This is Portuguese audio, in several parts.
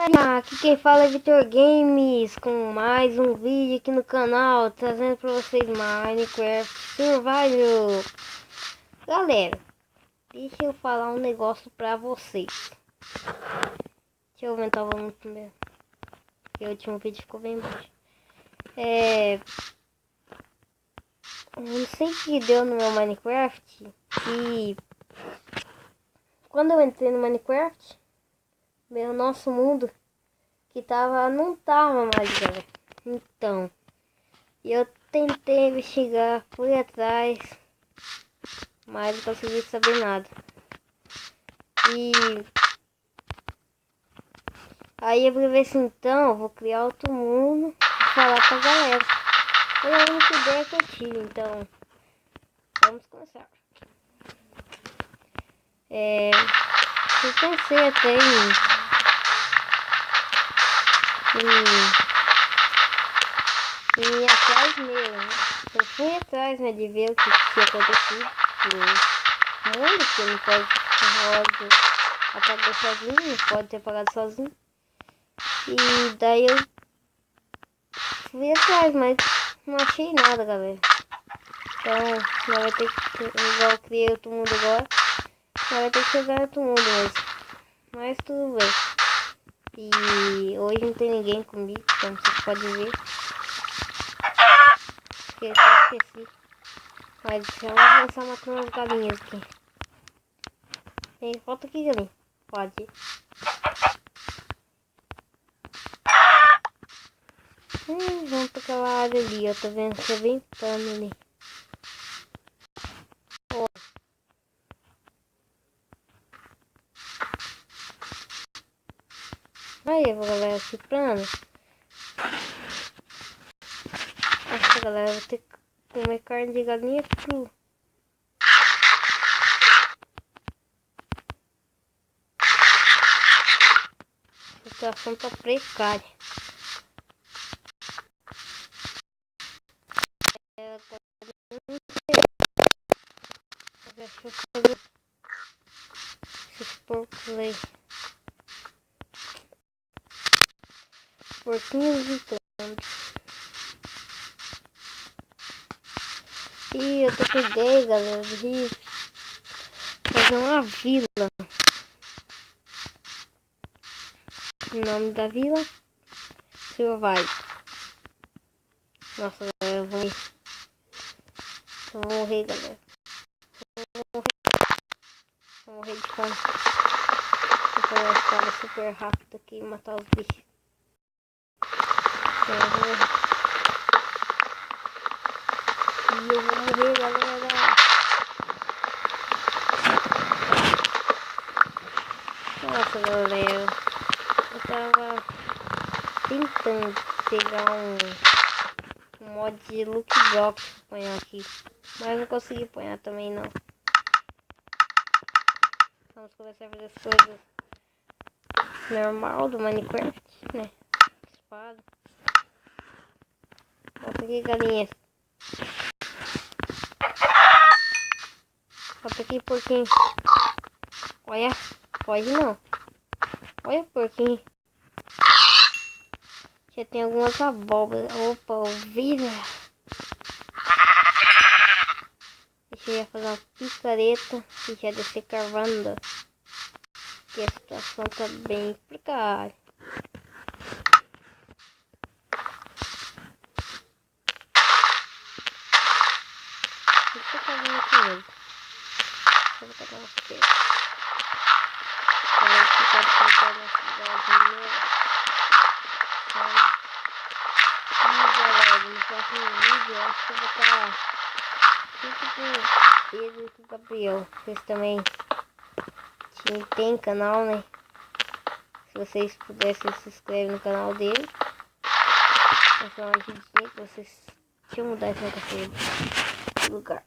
Aqui quem fala é Vitor Games, com mais um vídeo aqui no canal, trazendo para vocês Minecraft Survival. Galera, deixa eu falar um negócio para vocês. Deixa eu aumentar o volume primeiro, porque o último vídeo ficou bem baixo. Eu não sei o que deu no meu Minecraft, e quando eu entrei no Minecraft, meu nosso mundo que não tava mais, galera. Então, eu tentei investigar, fui atrás, mas não consegui saber nada. E aí eu falei assim, então, vou criar outro mundo e falar pra galera. Foi a única ideia que eu tive, então vamos começar. Eu pensei até em ir atrás mesmo, né? Eu fui atrás, né, de ver o que tinha acontecido no mundo, que ele pode apagar sozinho, pode ter apagado sozinho. E daí eu fui atrás, mas não achei nada, galera. Então, nós vai ter que, igual eu criei outro mundo agora, nós vai ter que chegar outro mundo mesmo. Mas tudo bem. E hoje não tem ninguém comigo, como vocês podem ver. Eu só esqueci. Mas eu vou começar matando as galinhas aqui. Tem volta aqui, galinha. Pode ir. Vamos pra aquela área ali, ó. Tá vendo? Você bem pano ali. Ó. Aí, galera, esse plano. Nossa, galera, vou ter que comer carne de galinha cru. A situação tá precária. Deixa eu fazer esses porcos aí. Porquinhos gritando. E eu tô com ideia, galera, de fazer uma vila. O nome da vila? Survival. Nossa, galera, eu vou morrer, galera. Vou morrer de fome. Vou fazer uma escada super rápida aqui e matar os bichos. E eu vou morrer, galera. Nossa, galera. Eu tava tentando pegar um mod de loot block pra apanhar aqui. Mas não consegui apanhar também, não. Vamos começar a fazer as coisas normal do Minecraft, né? Espada. Volta aqui, galinha. Volta aqui, porquinho. Olha, pode não. Olha, porquinho. Já tem algumas abóboras. Opa, ovelha. Deixa eu já fazer uma picareta e já descer carvando. Que a situação tá bem precária. Deixa eu fazer aqui mesmo. Deixa eu botar uma feira. Para ficar de contar na cidade mesmo. E galera, no próximo vídeo eu acho que eu vou estar junto com Pedro e com o Gabriel. Vocês também tem canal, né? Se vocês pudessem se inscrever no canal dele. Vou falar uma ajudinha que vocês... Deixa eu mudar esse negócio de lugar.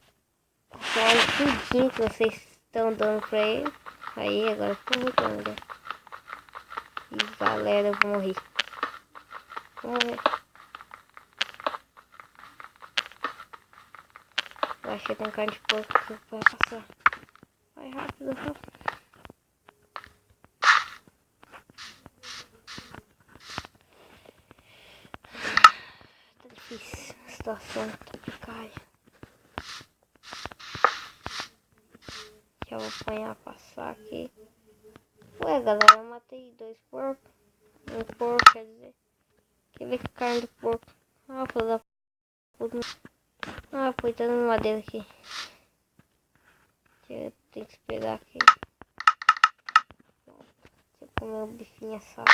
Vou falar uma ajudinha que vocês estão dando pra ele. Aí, agora ficou muito grande. E galera, eu vou morrer. Vou morrer. Eu acho que tem carne de porco que vai passar. Vai rápido, rápido. estação de tropicagem. Já vou apanhar, passar aqui. Ué, galera, eu matei 2 porcos. Um porco, quer dizer. Quer ver que carne do porco? Ah, filho da puta. Ah, foi dando madeira aqui. Eu tenho que esperar aqui. Deixa eu comer um bifinho assado.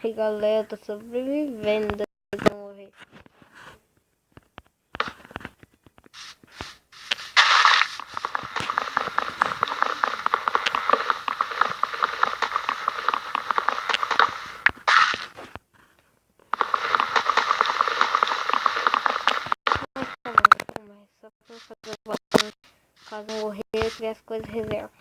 E galera, eu tô sobrevivendo. Eu vou morrer. Só pra eu fazer o botão. Caso eu morrer, eu tiver as coisas reserva.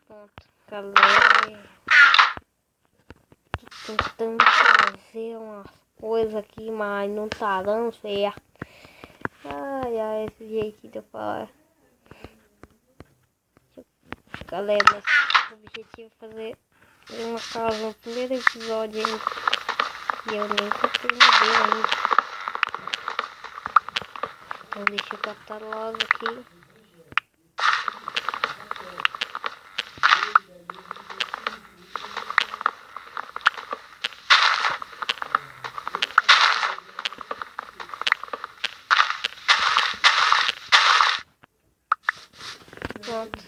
Pronto, galera. Tô tentando fazer umas coisas aqui, mas não tá dando certo. Ai, ai, esse jeitinho de eu falar. Galera, o objetivo é fazer uma casa no primeiro episódio ainda. E eu nem comprei madeira ainda. Então deixa eu catar logo aqui. Pronto.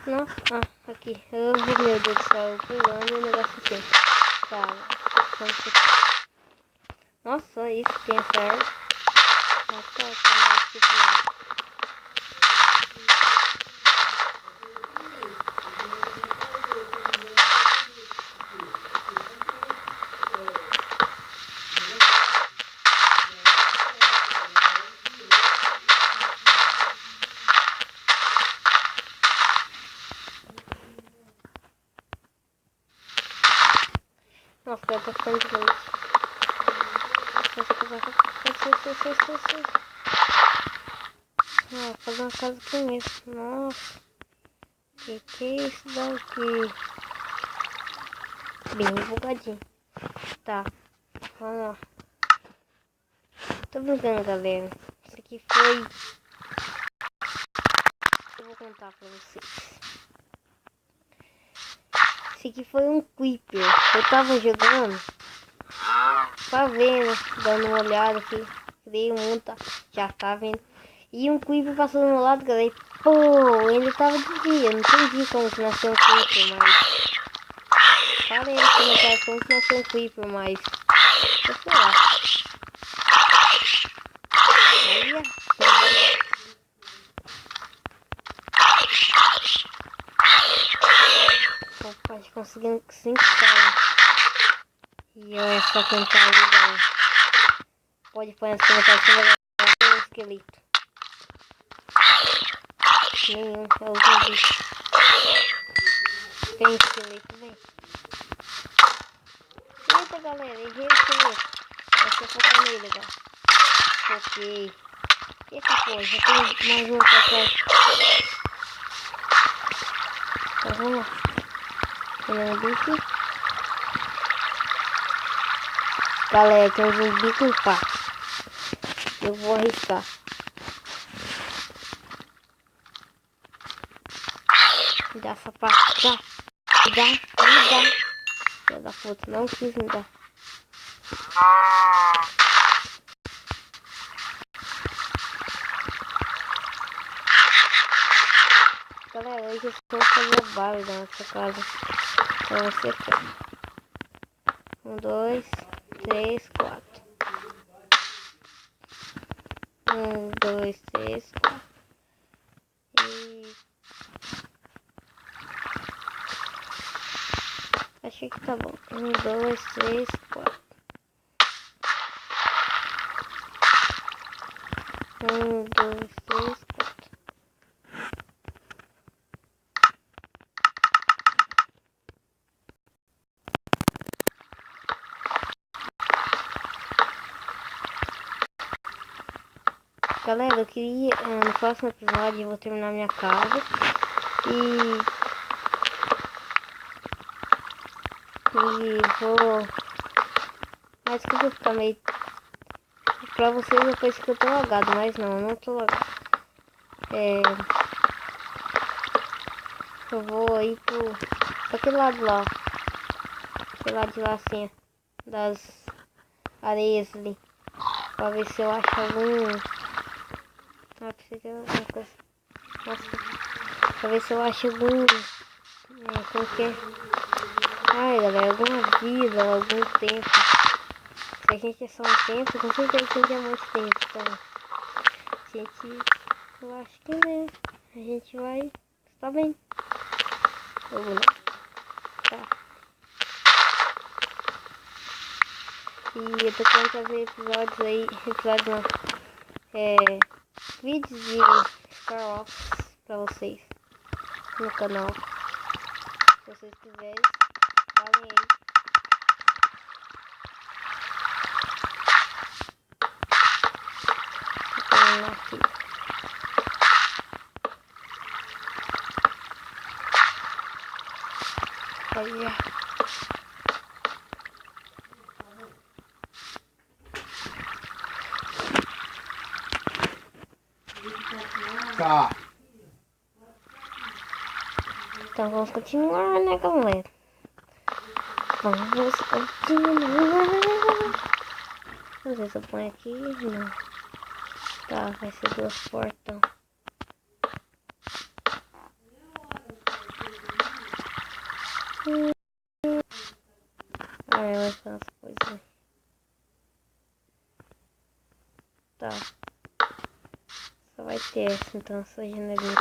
Nossa, aqui. Meu Deus do céu, pulando o negócio aqui. Tá, nossa, isso tem certo. Nossa, tá ficando de noite. Ah, fazer uma casa aqui mesmo. Nossa, que é isso daqui? Bem bugadinho. Tá, vamos lá. Tô brincando, galera. Isso aqui foi... Eu vou contar pra vocês. Esse aqui foi um creeper. Eu tava jogando. Tá vendo? Dando uma olhada aqui. Criei um mundo, tá? Já tá vendo. E um creeper passou do meu lado, galera. E, pô, ele tava de dia. Eu não entendi como que nasceu um creeper, mas... Falei nos comentários como que nasceu um creeper, mas... Eu sei lá. Olha. Opa, conseguimos 5 caras. E olha só quem tá ali, galera. Pode pôr nos comentários se vai ganhar um esqueleto. Nenhum, é o zumbi. Tem esqueleto, vem. Eita, galera, errei o esqueleto. Vai ser focar nele, galera. Foquei. Eita, pô, já tem mais um pra trás. Então vamos lá. Tem um bicho. Galera, tem um zumbi com pá. Eu vou arriscar. Me dá essa pá. Me dá. Filha da puta, não quis me dar. Galera, hoje eu estou fazendo barulho na nossa casa. Então você quer. 1, 2, 3, 4. 1, 2, 3, 4. E... achei que tá bom. 1, 2, 3, 4. 1, 2, 3, 4. Galera, eu queria, no próximo episódio eu vou terminar minha casa e vou, mas que eu vou ficar meio, pra vocês depois que eu tô lagado, mas não tô lagado. Eu vou ir pra aquele lado lá, aquele lado de lá assim, das areias ali, pra ver se eu acho algum, pra ver se eu acho algum, como que é? Ai, galera, alguma vida, algum tempo. Se a gente é só um tempo, com certeza a gente é muito tempo, então. Eu acho que né, a gente vai estar bem. Ou não. Tá. E eu tô querendo fazer episódios aí, vídeos de Star Wars pra vocês no canal. Se vocês quiserem, falem aí. Aqui. Olha. Tá. Então vamos continuar, né, galera? Vamos continuar. Não sei se eu ponho aqui, não. Tá, vai ser 2 portão. Ah, eu acho as coisas. Tá. Só vai ter essa, então, essa janelinha.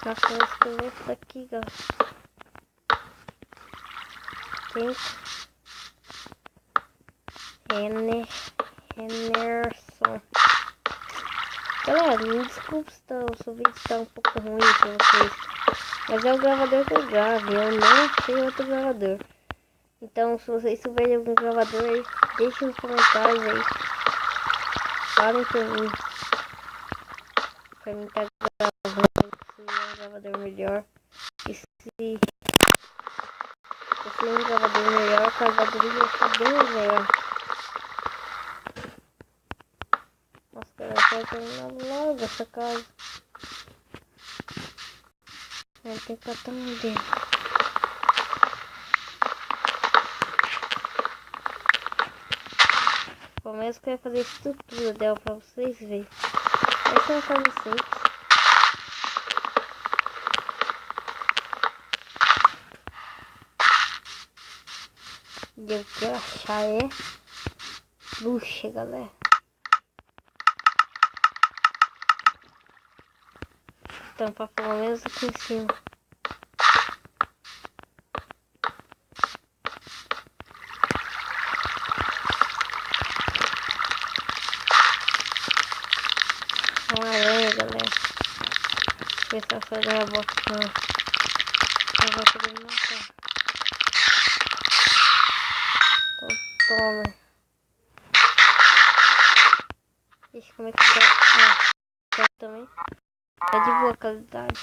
Nossa, eu vou escrever isso daqui, galera. Henderson. Galera, me desculpe se o seu vídeo está um pouco ruim pra vocês. Mas é o gravador que eu gravo. Eu não achei outro gravador. Então, se vocês souberem algum gravador aí, deixem nos comentários aí. Falem pra mim. Pra mim tá gravando. Se é um gravador melhor. E se é um gravador melhor, a qualidade do vídeo vai ficar bem melhor. Nossa, cara, eu quero terminar logo essa casa. Tem que catar um dele. Pelo menos eu quero fazer a estrutura dela pra vocês verem. Essa é uma casa simples. E eu quero achar luxo, galera. Tampar pelo menos aqui em cima. Uma aranha, galera. Deixa eu ver se ela sai da minha boca. Não. Ela vai poder me matar. Então, toma. Deixa como é que tá. Tá também. Tá de boa qualidade.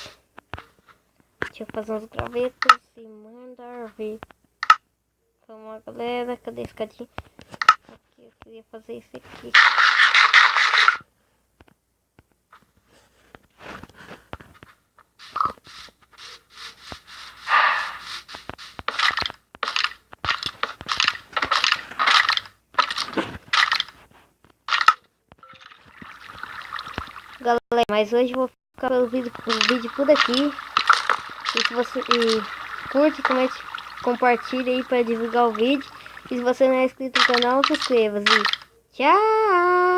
Deixa eu fazer uns gravetos e mandar ver. Vamos lá, galera. Cadê esse cadinho? Aqui, eu queria fazer esse aqui. Galera, mas hoje eu vou ficar pelo vídeo por aqui. E se você curte, comente, compartilha aí para divulgar o vídeo. E se você não é inscrito no canal, se inscreva. Tchau!